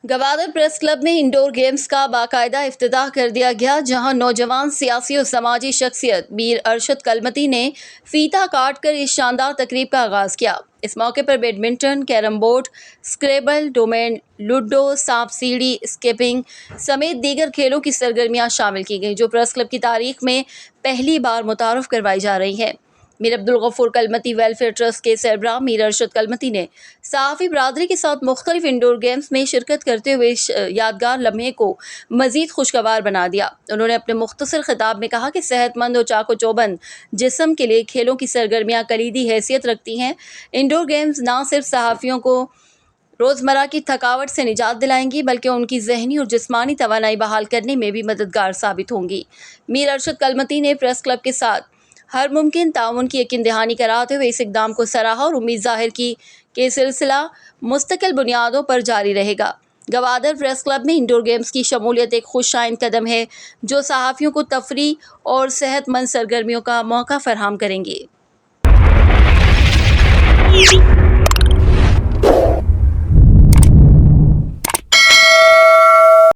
Gwadar press club में indoor games का बाकायदा इफ्तिताह कर दिया गया, जहां नौजवान सियासी और समाजी शख्सियत मीर अरशद कलमती ने फीता काट कर इस शानदार तकरीब का आगाज किया। इस मौके पर badminton, carrom board, scribble, domain, ludo, सांप सीढ़ी, स्किपिंग समेत दीगर खेलों की सरगर्मियां शामिल की गईं, जो प्रेस क्लब की तारीख में पहली बार मुतारफ करवाई जा रही हैं। मीर अब्दुल गफूर कलमती वेलफेयर ट्रस्ट के सरबराह मीर अरशद कलमती ने सहाफ़ी बरादरी के साथ मुख्तलिफ इंडोर गेम्स में शिरकत करते हुए यादगार लम्हे को मज़ीद खुशगवार बना दिया। उन्होंने अपने मुख्तसर खिताब में कहा कि सेहतमंद और चाको चौबंद जिस्म के लिए खेलों की सरगर्मियाँ कलीदी हैसियत रखती हैं। इंडोर गेम्स ना सिर्फ सहाफ़ियों को रोज़मर्रा की थकावट से निजात दिलाएंगी, बल्कि उनकी ज़हनी और जिस्मानी तवानाई बहाल करने में भी मददगार साबित होंगी। मीर अरशद कलमती ने प्रेस क्लब के साथ हर मुमकिन ताउन की यकीन दहानी कराते हुए इस इक़दाम को सराहा और उम्मीद ज़ाहिर की कि सिलसिला मुस्तकिल बुनियादों पर जारी रहेगा। गवादर प्रेस क्लब में इंडोर गेम्स की शमूलियत एक खुशाइंद कदम है, जो सहाफ़ियों को तफरीह और सेहतमंद सरगर्मियों का मौका फराहम करेंगे।